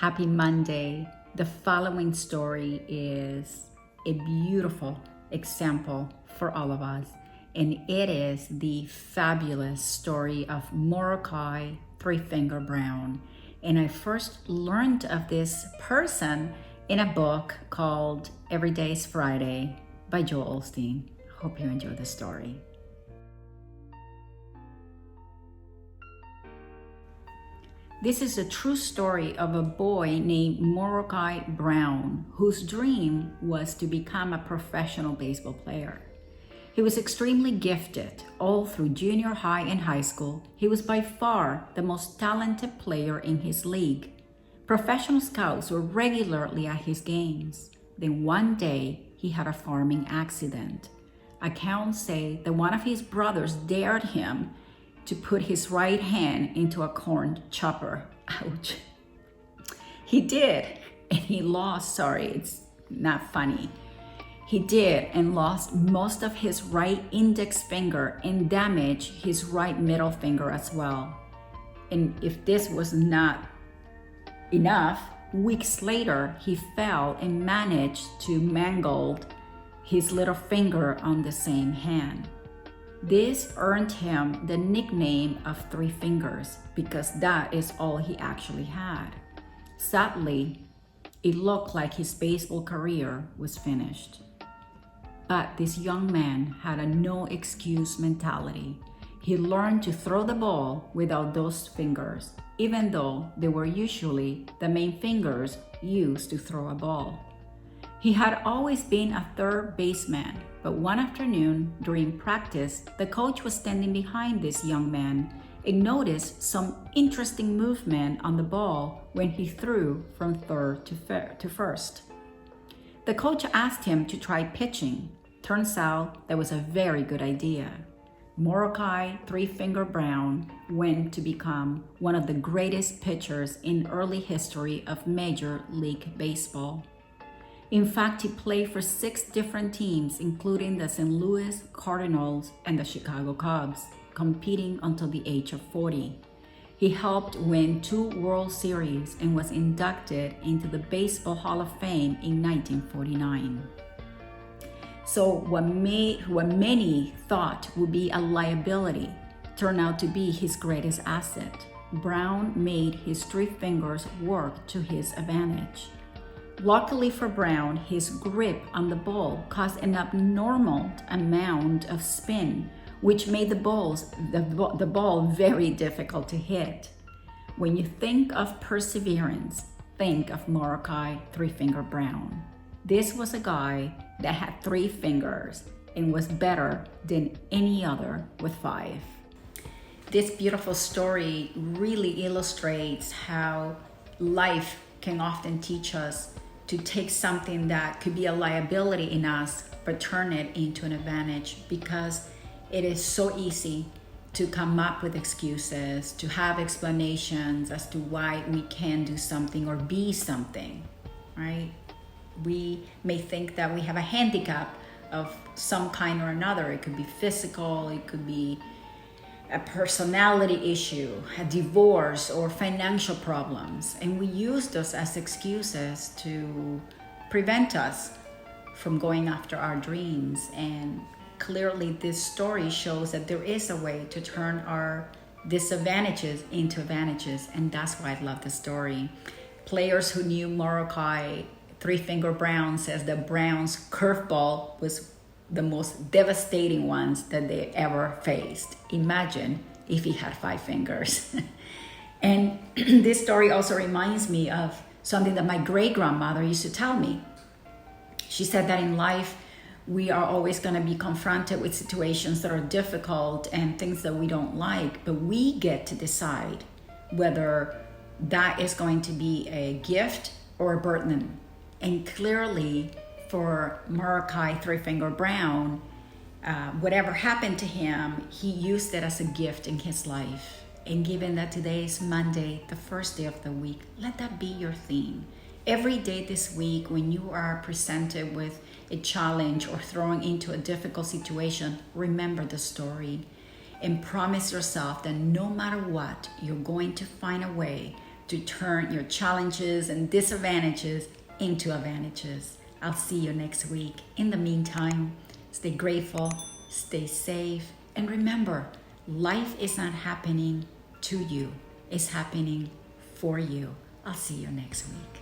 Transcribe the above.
Happy Monday. The following story is a beautiful example for all of us, and it is the fabulous story of Mordecai Three Finger Brown. And I first learned of this person in a book called Every Day is Friday by Joel Osteen. Hope you enjoy the story. This is a true story of a boy named Mordecai Brown, whose dream was to become a professional baseball player. He was extremely gifted all through junior high and high school. He was by far the most talented player in his league. Professional scouts were regularly at his games. Then one day, he had a farming accident. Accounts say that one of his brothers dared him to put his right hand into a corn chopper. Ouch. He did, and he lost. Sorry, it's not funny. He did and lost most of his right index finger and damaged his right middle finger as well. And if this was not enough, weeks later, he fell and managed to mangle his little finger on the same hand. This earned him the nickname of Three Fingers because that is all he actually had. Sadly, it looked like his baseball career was finished. But this young man had a no excuse mentality. He learned to throw the ball without those fingers, even though they were usually the main fingers used to throw a ball. He had always been a third baseman, but one afternoon during practice, the coach was standing behind this young man and noticed some interesting movement on the ball when he threw from third to first. The coach asked him to try pitching. Turns out that was a very good idea. Mordecai Three Finger Brown went to become one of the greatest pitchers in early history of Major League Baseball. In fact, he played for 6 different teams, including the St. Louis Cardinals and the Chicago Cubs, competing until the age of 40. He helped win 2 World Series and was inducted into the Baseball Hall of Fame in 1949. So what many thought would be a liability turned out to be his greatest asset. Brown made his 3 fingers work to his advantage. Luckily for Brown, his grip on the ball caused an abnormal amount of spin, which made the ball very difficult to hit. When you think of perseverance, think of Mordecai Three Finger Brown. This was a guy that had 3 fingers and was better than any other with 5. This beautiful story really illustrates how life can often teach us to take something that could be a liability in us, but turn it into an advantage, because it is so easy to come up with excuses, to have explanations as to why we can do something or be something, right? We may think that we have a handicap of some kind or another. It could be physical, it could be a personality issue, a divorce, or financial problems. And we use those as excuses to prevent us from going after our dreams. And clearly this story shows that there is a way to turn our disadvantages into advantages. And that's why I love the story. Players who knew Mordecai Three Finger Brown says that Brown's curveball was the most devastating ones that they ever faced. Imagine if he had 5 fingers. And this story also reminds me of something that my great-grandmother used to tell me. She said that in life, we are always going to be confronted with situations that are difficult and things that we don't like, but we get to decide whether that is going to be a gift or a burden. And clearly, for Mordecai Three Finger Brown, whatever happened to him, he used it as a gift in his life. And given that today is Monday, the first day of the week, let that be your theme. Every day this week, when you are presented with a challenge or thrown into a difficult situation, remember the story and promise yourself that no matter what, you're going to find a way to turn your challenges and disadvantages into advantages. I'll see you next week. In the meantime, stay grateful, stay safe, and remember, life is not happening to you. It's happening for you. I'll see you next week.